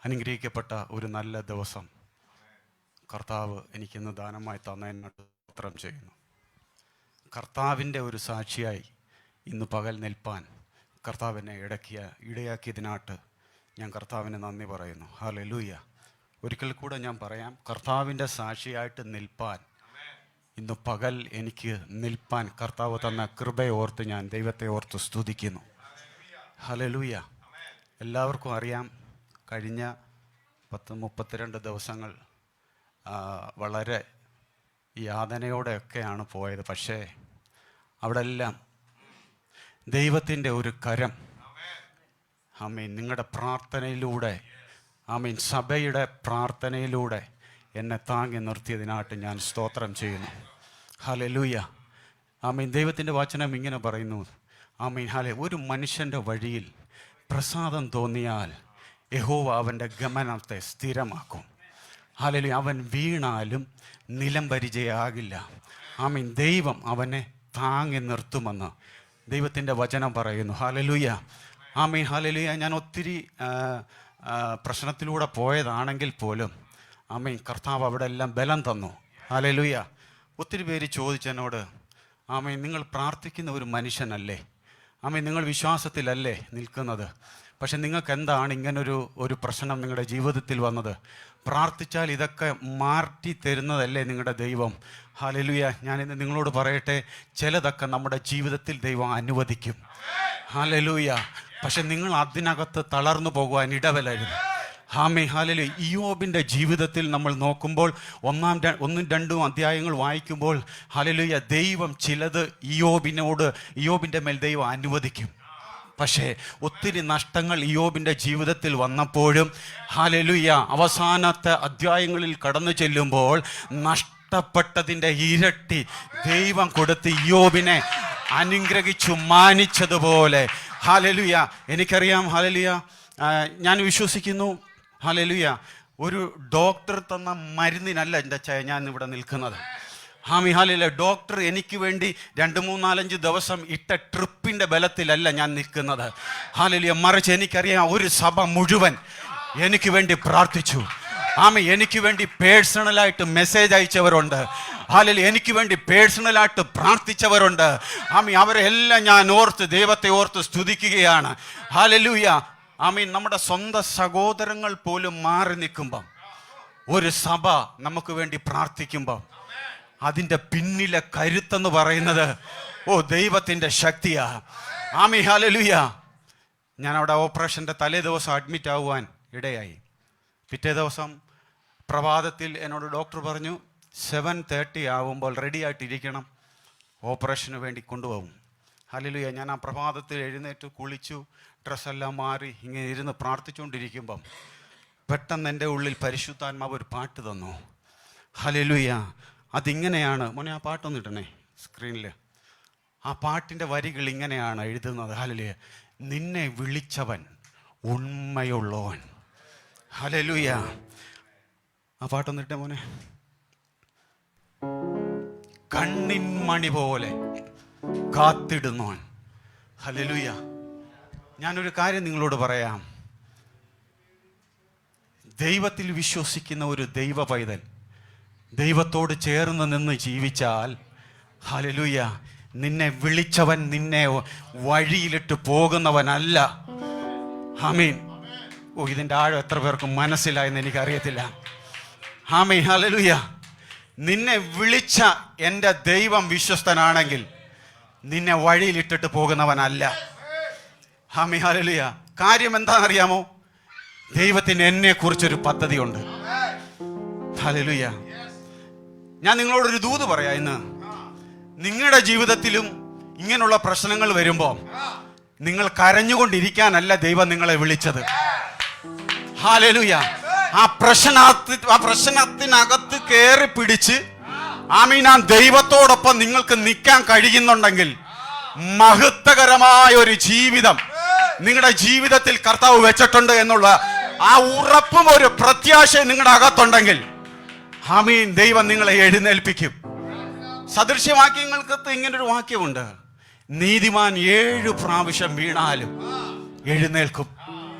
അനുഗ്രഹിക്കപ്പെട്ട ഒരു നല്ല ദിവസം കർത്താവ് എനിക്കിന്ന് ദാനമായി തന്നതിന് സ്തോത്രം ചെയ്യുന്നു. കർത്താവിൻ്റെ ഒരു സാക്ഷിയായി ഇന്ന് പകൽ നിൽപ്പാൻ കർത്താവ് എന്നെ ഇടയാക്കിയതിനായിട്ട് ഞാൻ കർത്താവിന് നന്ദി പറയുന്നു. ഹല്ലേലൂയ. ഒരിക്കൽ കൂടെ ഞാൻ പറയാം, കർത്താവിൻ്റെ സാക്ഷിയായിട്ട് നിൽപ്പാൻ ഇന്ന് പകൽ എനിക്ക് നിൽപ്പാൻ കർത്താവ് തന്ന കൃപയെ ഓർത്ത് ഞാൻ ദൈവത്തെ ഓർത്ത് സ്തുതിക്കുന്നു. ഹല്ലേലൂയ. എല്ലാവർക്കും അറിയാം, കഴിഞ്ഞ 32 ദിവസങ്ങൾ വളരെ യാതനയോടെയൊക്കെയാണ് പോയത്. പക്ഷേ അവിടെ എല്ലാം ദൈവത്തിൻ്റെ ഒരു കരം, ആമീൻ, നിങ്ങളുടെ പ്രാർത്ഥനയിലൂടെ, ആമീൻ, സഭയുടെ പ്രാർത്ഥനയിലൂടെ എന്നെ താങ്ങി നിർത്തിയതിനായിട്ട് ഞാൻ സ്തോത്രം ചെയ്യുന്നു. ഹല്ലേലൂയ. ആമീൻ. ദൈവത്തിൻ്റെ വചനം ഇങ്ങനെ പറയുന്നു, ആമീൻ, ഒരു മനുഷ്യൻ്റെ വഴിയിൽ പ്രസാദം തോന്നിയാൽ യഹോവ അവൻ്റെ ഗമനത്തെ സ്ഥിരമാക്കും. ഹല്ലേലൂയ. അവൻ വീണാലും നിലം പരിചയാകില്ല. ആമീൻ. ദൈവം അവനെ താങ്ങി നിർത്തുമെന്ന് ദൈവത്തിൻ്റെ വചനം പറയുന്നു. ഹല്ലേലൂയ. ആമീൻ. ഹല്ലേലൂയ. ഞാൻ ഒത്തിരി പ്രശ്നത്തിലൂടെ പോയതാണെങ്കിൽ പോലും, ആമീൻ, കർത്താവ് അവിടെ എല്ലാം ബലം തന്നു. ഹല്ലേലൂയ. ഒത്തിരി പേര് ചോദിച്ചെന്നോട്, ആമീൻ, നിങ്ങൾ പ്രാർത്ഥിക്കുന്ന ഒരു മനുഷ്യനല്ലേ, ആമീൻ, നിങ്ങൾ വിശ്വാസത്തിലല്ലേ നിൽക്കുന്നത്, പക്ഷെ നിങ്ങൾക്ക് എന്താണ് ഇങ്ങനൊരു പ്രശ്നം നിങ്ങളുടെ ജീവിതത്തിൽ വന്നത്? പ്രാർത്ഥിച്ചാൽ ഇതൊക്കെ മാറ്റി തരുന്നതല്ലേ നിങ്ങളുടെ ദൈവം? ഹല്ലേലൂയ. ഞാനിന്ന് നിങ്ങളോട് പറയട്ടെ, ചിലതൊക്കെ നമ്മുടെ ജീവിതത്തിൽ ദൈവം അനുവദിക്കും. ഹല്ലേലൂയ. പക്ഷെ നിങ്ങൾ അതിനകത്ത് തളർന്നു പോകുവാൻ ഇടവരരുത്. ആമേൻ. ഹല്ലേലൂയ. ഇയ്യോബിൻ്റെ ജീവിതത്തിൽ നമ്മൾ നോക്കുമ്പോൾ 1-2 അധ്യായങ്ങൾ വായിക്കുമ്പോൾ, ഹല്ലേലൂയ, ദൈവം ചിലത് ഇയ്യോബിൻ്റെ മേൽ ദൈവം അനുവദിക്കും. പക്ഷേ ഒത്തിരി നഷ്ടങ്ങൾ ഇയ്യോബിൻ്റെ ജീവിതത്തിൽ വന്നപ്പോഴും, ഹല്ലേലൂയ, അവസാനത്തെ അധ്യായങ്ങളിൽ കടന്നു ചെല്ലുമ്പോൾ നഷ്ടപ്പെട്ടതിൻ്റെ ഇരട്ടി ദൈവം കൊടുത്ത് ഇയ്യോബിനെ അനുഗ്രഹിച്ചു മാനിച്ചതുപോലെ, ഹല്ലേലൂയ, എനിക്കറിയാം. ഹല്ലേലൂയ. ഞാൻ വിശ്വസിക്കുന്നു, ഹല്ലേലൂയ, ഒരു ഡോക്ടർ തന്ന മരുന്നിനല്ല എൻ്റെ ഞാൻ ഇവിടെ നിൽക്കുന്നത്. ആമീൻ. ഹല്ലേലൂയ. ഡോക്ടർ എനിക്ക് വേണ്ടി 2-3-4-5 ദിവസം ഇട്ട ട്രിപ്പിൻ്റെ ബലത്തിലല്ല ഞാൻ നിൽക്കുന്നത്. ഹല്ലേലൂയ. മറിച്ച് എനിക്കറിയാം, ഒരു സഭ മുഴുവൻ എനിക്ക് വേണ്ടി പ്രാർത്ഥിച്ചു. ആമീൻ. എനിക്ക് വേണ്ടി പേഴ്സണലായിട്ട് മെസ്സേജ് അയച്ചവരുണ്ട്. ഹല്ലേലൂയ. എനിക്ക് വേണ്ടി പേഴ്സണലായിട്ട് പ്രാർത്ഥിച്ചവരുണ്ട്. ആമീൻ. അവരെല്ലാം ഞാൻ ദൈവത്തെ ഓർത്ത് സ്തുതിക്കുകയാണ്. ഹല്ലേലൂയ. ആമീൻ. നമ്മുടെ സ്വന്തം സഹോദരങ്ങൾ പോലും മാറി നിൽക്കുമ്പം, ഒരു സഭ നമുക്ക് വേണ്ടി പ്രാർത്ഥിക്കുമ്പം, അതിൻ്റെ പിന്നിലെ കരുത്തെന്ന് പറയുന്നത് ദൈവത്തിൻ്റെ ശക്തിയാ. ആമീൻ. ഹല്ലേലൂയ. ഞാൻ അവിടെ ഓപ്പറേഷൻ്റെ തലേ ദിവസം അഡ്മിറ്റ് ആവുവാൻ ഇടയായി. പിറ്റേ ദിവസം പ്രഭാതത്തിൽ എന്നോട് ഡോക്ടർ പറഞ്ഞു, 7:30 ആവുമ്പോൾ റെഡി ആയിട്ടിരിക്കണം, ഓപ്പറേഷന് വേണ്ടി കൊണ്ടുപോകും. ഹല്ലേലൂയ. ഞാൻ ആ പ്രഭാതത്തിൽ എഴുന്നേറ്റ് കുളിച്ചു, ഡ്രസ്സെല്ലാം മാറി ഇങ്ങനെ ഇരുന്ന് പ്രാർത്ഥിച്ചുകൊണ്ടിരിക്കുമ്പം പെട്ടെന്ന് എൻ്റെ ഉള്ളിൽ പരിശുദ്ധാത്മാവ് ഒരു പാട്ട് തന്നു. ഹല്ലേലൂയ. അതിങ്ങനെയാണ്, മോനെ ആ പാട്ടൊന്ന് ഇടണേ സ്ക്രീനിൽ. ആ പാട്ടിൻ്റെ വരികൾ ഇങ്ങനെയാണ് എഴുതുന്നത്. ഹല്ലേലൂയ. നിന്നെ വിളിച്ചവൻ ഉണ്മയുള്ളവൻ. ഹല്ലേലൂയ. ആ പാട്ടൊന്ന് ഇട്ടേ മോനെ. കണ്ണിൻ മണി പോലെ കാത്തിടുന്നവൻ. ഹല്ലേലൂയ. ഞാനൊരു കാര്യം നിങ്ങളോട് പറയാം. ദൈവത്തിൽ വിശ്വസിക്കുന്ന ഒരു ദൈവ പൈതൽ ദൈവത്തോട് ചേർന്ന് നിന്ന് ജീവിച്ചാൽ, ഹല്ലേലൂയ, നിന്നെ വിളിച്ചവൻ നിന്നെ വഴിയിലിട്ട് പോകുന്നവനല്ല. ആമീൻ. ഇതിൻ്റെ ആഴം എത്ര പേർക്ക് മനസ്സിലായെന്ന് എനിക്കറിയത്തില്ല. ആമീൻ. ഹല്ലേലൂയ. നിന്നെ വിളിച്ച എൻ്റെ ദൈവം വിശ്വസ്തനാണെങ്കിൽ നിന്നെ വഴിയിലിട്ടിട്ട് പോകുന്നവനല്ല. ആമീൻ. ഹല്ലേലൂയ. കാര്യം എന്താണെന്നറിയാമോ? ദൈവത്തിന് എന്നെക്കുറിച്ചൊരു പദ്ധതിയുണ്ട്. ഹല്ലേലൂയ. ഞാൻ നിങ്ങളോടൊരു ദൂത് പറയാം. ഇന്ന് നിങ്ങളുടെ ജീവിതത്തിലും ഇങ്ങനെയുള്ള പ്രശ്നങ്ങൾ വരുമ്പോൾ നിങ്ങൾ കരഞ്ഞുകൊണ്ടിരിക്കാനല്ല ദൈവം നിങ്ങളെ വിളിച്ചത്. ഹല്ലേലൂയ. ആ പ്രശ്നത്തിനകത്ത് കയറി പിടിച്ച്, ആമീൻ, ആ ദൈവത്തോടൊപ്പം നിങ്ങൾക്ക് നിൽക്കാൻ കഴിയുന്നുണ്ടെങ്കിൽ മഹത്വകരമായ ഒരു ജീവിതം നിങ്ങളുടെ ജീവിതത്തിൽ കർത്താവ് വെച്ചിട്ടുണ്ട് എന്നുള്ള ആ ഉറപ്പും ഒരു പ്രത്യാശയും നിങ്ങളുടെ അകത്തുണ്ടെങ്കിൽ, ആമീൻ, ദൈവം നിങ്ങളെ എഴുന്നേൽപ്പിക്കും. സദൃശ്യവാക്യങ്ങൾക്ക് ഇങ്ങനൊരു വാക്യമുണ്ട്, നീതിമാൻ 7 പ്രാവശ്യം വീണാലും എഴുന്നേൽക്കും.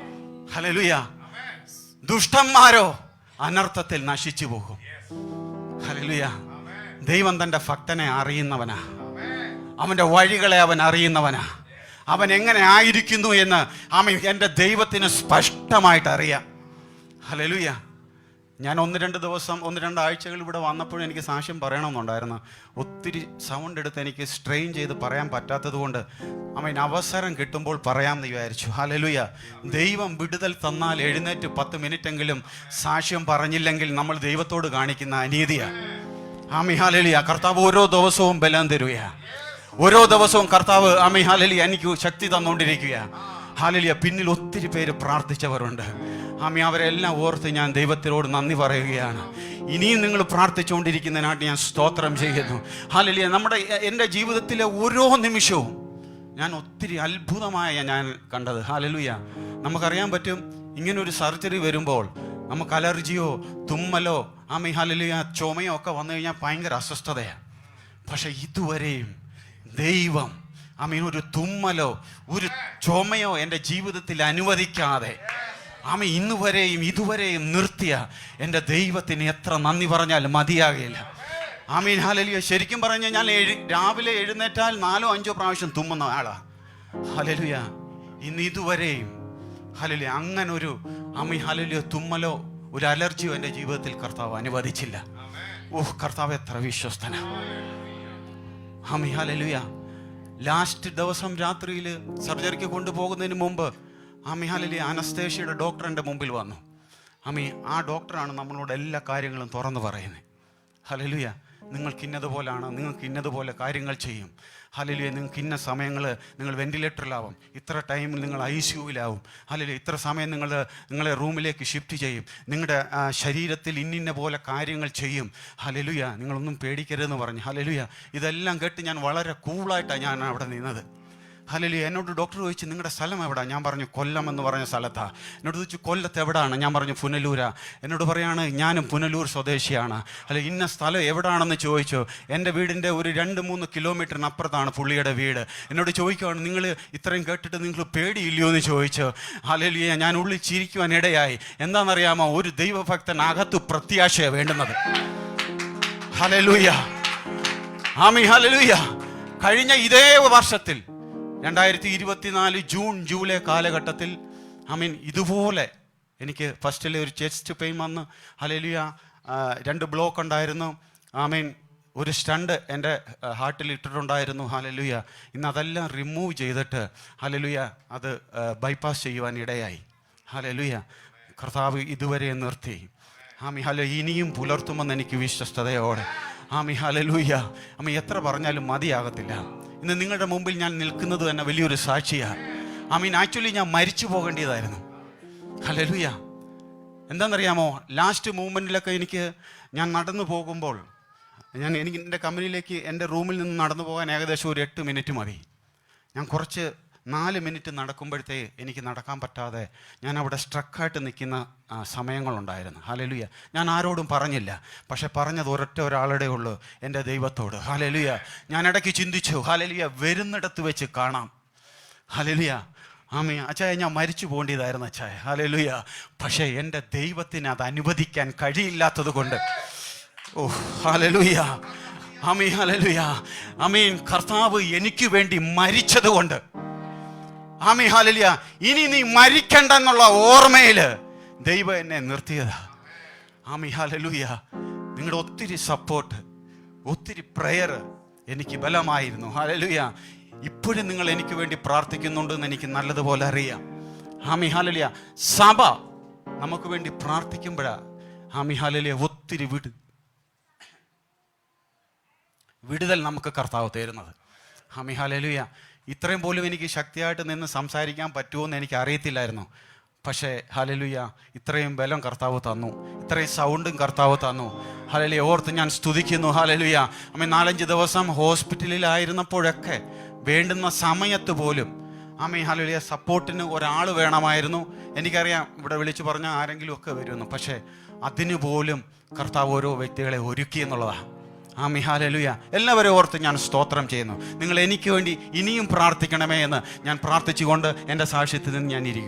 ഹല്ലേലൂയ. ദുഷ്ടന്മാരോ അനർത്ഥത്തിൽ നശിച്ചു പോകും. ഹല്ലേലൂയ. ദൈവം തൻ്റെ ഭക്തനെ അറിയുന്നവനാ. അവൻ്റെ വഴികളെ അവൻ അറിയുന്നവനാ. അവൻ എങ്ങനെ ആയിരിക്കുന്നു എന്ന് എൻ്റെ ദൈവത്തിന് സ്പഷ്ടമായിട്ട് അറിയാം. ഹല്ലേലൂയ. ഞാൻ 1-2 ആഴ്ചകൾ ഇവിടെ വന്നപ്പോഴും എനിക്ക് സാക്ഷ്യം പറയണമെന്നുണ്ടായിരുന്നു. ഒത്തിരി സൗണ്ട് എടുത്ത് എനിക്ക് സ്ട്രെയിൻ ചെയ്ത് പറയാൻ പറ്റാത്തത് കൊണ്ട് അവസരം കിട്ടുമ്പോൾ പറയാമെന്ന് വിചാരിച്ചു. ഹല്ലേലൂയ. ദൈവം വിടുതൽ തന്നാൽ എഴുന്നേറ്റ് 10 മിനിറ്റെങ്കിലും സാക്ഷ്യം പറഞ്ഞില്ലെങ്കിൽ നമ്മൾ ദൈവത്തോട് കാണിക്കുന്ന അനീതിയാണ്. ഹല്ലേലൂയ. കർത്താവ് ഓരോ ദിവസവും ബലം തരുക. ഓരോ ദിവസവും കർത്താവ് ഹല്ലേലൂയ എനിക്ക് ശക്തി തന്നുകൊണ്ടിരിക്കുക. ഹല്ലേലൂയ. പിന്നിൽ ഒത്തിരി പേര് പ്രാർത്ഥിച്ചവരുണ്ട്. അവരെല്ലാം ഓർത്ത് ഞാൻ ദൈവത്തിനോട് നന്ദി പറയുകയാണ്. ഇനിയും നിങ്ങൾ പ്രാർത്ഥിച്ചുകൊണ്ടിരിക്കുന്നതിനായിട്ട് ഞാൻ സ്തോത്രം ചെയ്യുന്നു. ഹല്ലേലൂയ. എൻ്റെ ജീവിതത്തിലെ ഓരോ നിമിഷവും ഞാൻ ഒത്തിരി അത്ഭുതമായ ഞാൻ കണ്ടത്. ഹല്ലേലൂയ. നമുക്കറിയാൻ പറ്റും, ഇങ്ങനൊരു സർജറി വരുമ്പോൾ നമുക്ക് അലർജിയോ തുമ്മലോ ഹല്ലേലൂയ ചുമയോ ഒക്കെ വന്നു കഴിഞ്ഞാൽ ഭയങ്കര അസ്വസ്ഥതയാണ്. പക്ഷെ ഇതുവരെയും ദൈവം ഒരു തുമ്മലോ ഒരു ചുമയോ എൻ്റെ ജീവിതത്തിൽ അനുവദിക്കാതെ ഇതുവരെയും നിർത്തിയ എൻ്റെ ദൈവത്തിന് എത്ര നന്ദി പറഞ്ഞാലും മതിയാകില്ല. ഹല്ലേലൂയ. ശരിക്കും പറഞ്ഞാൽ ഞാൻ രാവിലെ എഴുന്നേറ്റാൽ 4-5 പ്രാവശ്യം തുമ്മുന്ന ആളാ. ഹല്ലേലൂയ. ഇതുവരെയും ഹല്ലേലൂയ അങ്ങനൊരു ഹല്ലേലൂയ തുമ്മലോ ഒരു അലർജിയോ എൻ്റെ ജീവിതത്തിൽ കർത്താവ് അനുവദിച്ചില്ല. കർത്താവ് എത്ര വിശ്വസ്തനാ. ഹല്ലേലൂയ. ലാസ്റ്റ് ദിവസം രാത്രിയിൽ സർജറിക്ക് കൊണ്ടുപോകുന്നതിന് മുമ്പ് ഹല്ലേലൂയ അനസ്തേഷ്യയുടെ ഡോക്ടർ എൻ്റെ മുമ്പിൽ വന്നു. ആ ഡോക്ടറാണ് നമ്മളോട് എല്ലാ കാര്യങ്ങളും തുറന്നു പറയുന്നത്. ഹല്ലേലൂയ. നിങ്ങൾക്ക് ഇന്നതുപോലാണ്, നിങ്ങൾക്ക് ഇന്നതുപോലെ കാര്യങ്ങൾ ചെയ്യും. ഹല്ലേലൂയ. നിങ്ങൾക്ക് ഇന്ന സമയങ്ങൾ നിങ്ങൾ വെന്റിലേറ്ററിലാവും, ഇത്ര ടൈമിൽ നിങ്ങൾ ICUവിലാവും. ഹല്ലേലൂയ. ഇത്ര സമയം നിങ്ങളെ റൂമിലേക്ക് ഷിഫ്റ്റ് ചെയ്യും, നിങ്ങളുടെ ശരീരത്തിൽ ഇന്നിന്ന പോലെ കാര്യങ്ങൾ ചെയ്യും. ഹല്ലേലൂയ. നിങ്ങളൊന്നും പേടിക്കരുതെന്ന് പറഞ്ഞു. ഹല്ലേലൂയ. ഇതെല്ലാം കേട്ട് ഞാൻ വളരെ കൂളായിട്ടാണ് ഞാൻ അവിടെ നിന്നത്. ഹല്ലേലൂയ. എന്നോട് ഡോക്ടർ ചോദിച്ചു, നിങ്ങളുടെ സ്ഥലം എവിടാ? ഞാൻ പറഞ്ഞു കൊല്ലം എന്ന് പറഞ്ഞ സ്ഥലത്താണ്. എന്നോട് ചോദിച്ചു കൊല്ലത്ത് എവിടാണ്? ഞാൻ പറഞ്ഞു പുനലൂരാ. എന്നോട് പറയാണ് ഞാനും പുനലൂർ സ്വദേശിയാണ്. അല്ല ഇന്ന സ്ഥലം എവിടാണെന്ന് ചോദിച്ചു. എൻ്റെ വീടിൻ്റെ ഒരു 2-3 കിലോമീറ്ററിനപ്പുറത്താണ് പുള്ളിയുടെ വീട്. എന്നോട് ചോദിക്കുകയാണ്, നിങ്ങൾ ഇത്രയും കേട്ടിട്ട് നിങ്ങൾ പേടിയില്ലയോ എന്ന് ചോദിച്ചു. ഹല്ലേലൂയ. ഞാൻ ഉള്ളിൽ ചിരിക്കുവാൻ ഇടയായി. എന്താണെന്നറിയാമോ? ഒരു ദൈവഭക്തൻ അകത്ത് പ്രത്യാശയാണ് വേണ്ടുന്നത്. ഹല്ലേലൂയ. ഹല്ലേലൂയ. കഴിഞ്ഞ ഇതേ വർഷത്തിൽ 2024 ജൂൺ ജൂലൈ കാലഘട്ടത്തിൽ ഇതുപോലെ എനിക്ക് ഫസ്റ്റിൽ ഒരു ചെസ്റ്റ് പെയിൻ വന്ന്. ഹല്ലേലൂയ. 2 ബ്ലോക്ക് ഉണ്ടായിരുന്നു. ഒരു സ്റ്റണ്ട് എൻ്റെ ഹാർട്ടിൽ ഇട്ടിട്ടുണ്ടായിരുന്നു. ഹല്ലേലൂയ. ഇന്ന് അതെല്ലാം റിമൂവ് ചെയ്തിട്ട് ഹല്ലേലൂയ അത് ബൈപ്പാസ് ചെയ്യുവാൻ ഇടയായി. ഹല്ലേലൂയ. കർത്താവ് ഇതുവരെ നിർത്തി. ഹല്ലേലൂയ. ഇനിയും പുലർത്തുമെന്ന് എനിക്ക് വിശ്വസ്തയോടെ. ഹല്ലേലൂയ. എത്ര പറഞ്ഞാലും മതിയാകത്തില്ല. ഇന്ന് നിങ്ങളുടെ മുമ്പിൽ ഞാൻ നിൽക്കുന്നത് തന്നെ വലിയൊരു സാക്ഷിയാണ്. ആക്ച്വലി ഞാൻ മരിച്ചു പോകേണ്ടതായിരുന്നു. ഹല്ലേലൂയ. എന്താണെന്നറിയാമോ? ലാസ്റ്റ് മൂമെൻറ്റിലൊക്കെ ഞാൻ നടന്നു പോകുമ്പോൾ എനിക്ക് എൻ്റെ കമ്പനിയിലേക്ക് എൻ്റെ റൂമിൽ നിന്ന് നടന്നു പോകാൻ ഏകദേശം ഒരു 8 മിനിറ്റ് മതി. ഞാൻ കുറച്ച് 4 മിനിറ്റ് നടക്കുമ്പോഴത്തേ എനിക്ക് നടക്കാൻ പറ്റാതെ ഞാൻ അവിടെ സ്ട്രക്കായിട്ട് നിൽക്കുന്ന സമയങ്ങളുണ്ടായിരുന്നു. ഹല്ലേലൂയ. ഞാൻ ആരോടും പറഞ്ഞില്ല, പക്ഷെ പറഞ്ഞത് ഒരാളുടെ ഉള്ളൂ, എൻ്റെ ദൈവത്തോട്. ഹല്ലേലൂയ. ഞാൻ ഇടയ്ക്ക് ചിന്തിച്ചു, ഹല്ലേലൂയ വരുന്നിടത്ത് വെച്ച് കാണാം. ഹല്ലേലൂയ. അച്ചായ ഞാൻ മരിച്ചു പോകേണ്ടതായിരുന്നു അച്ചായ. ഹല്ലേലൂയ. പക്ഷേ എൻ്റെ ദൈവത്തിന് അത് അനുവദിക്കാൻ കഴിയില്ലാത്തത് കൊണ്ട് ഹല്ലേലൂയ. ഹല്ലേലൂയ. കർത്താവ് എനിക്ക് വേണ്ടി മരിച്ചത് കൊണ്ട് ഹല്ലേലൂയ. ഇനി നീ മരിക്കണ്ടെന്നുള്ള ഓർമ്മയിൽ ദൈവം എന്നെ നിർത്തിയതാ. ഹല്ലേലൂയ. നിങ്ങളുടെ ഒത്തിരി സപ്പോർട്ട്, ഒത്തിരി പ്രെയർ എനിക്ക് ബലമായിരുന്നു. ഹല്ലേലൂയ. ഇപ്പോഴും നിങ്ങൾ എനിക്ക് വേണ്ടി പ്രാർത്ഥിക്കുന്നുണ്ടെന്ന് എനിക്ക് നല്ലതുപോലെ അറിയാം. ഹല്ലേലൂയ. സഭ നമുക്ക് വേണ്ടി പ്രാർത്ഥിക്കുമ്പോഴാ ഹല്ലേലൂയ ഒത്തിരി വിടുതൽ നമുക്ക് കർത്താവ് തരുന്നത്. ഹല്ലേലൂയ. ഇത്രയും പോലും എനിക്ക് ശക്തിയായിട്ട് നിന്ന് സംസാരിക്കാൻ പറ്റുമോയെന്ന് എനിക്ക് അറിയത്തില്ലായിരുന്നു. പക്ഷേ ഹല്ലേലൂയ ഇത്രയും ബലം കർത്താവ് തന്നു, ഇത്രയും സൗണ്ടും കർത്താവ് തന്നു. ഹല്ലേലൂയ. ഓർത്ത് ഞാൻ സ്തുതിക്കുന്നു. ഹല്ലേലൂയ. 4-5 ദിവസം ഹോസ്പിറ്റലിലായിരുന്നപ്പോഴൊക്കെ വേണ്ടുന്ന സമയത്ത് പോലും ഹല്ലേലൂയ സപ്പോർട്ടിന് ഒരാൾ വേണമായിരുന്നു. എനിക്കറിയാം ഇവിടെ വിളിച്ചു പറഞ്ഞാൽ ആരെങ്കിലും ഒക്കെ വരുമെന്ന്, പക്ഷേ അതിനു പോലും കർത്താവ് ഓരോ വ്യക്തികളെ ഒരുക്കി എന്നുള്ളതാണ്. ഹല്ലേലൂയ. എല്ലാവരും ഓർത്ത് ഞാൻ സ്തോത്രം ചെയ്യുന്നു. നിങ്ങൾ എനിക്ക് വേണ്ടി ഇനിയും പ്രാർത്ഥിക്കണമേ എന്ന് ഞാൻ പ്രാർത്ഥിച്ചുകൊണ്ട് എൻ്റെ സാക്ഷ്യത്തിൽ നിന്ന് ഞാൻ ഇരിക്കും.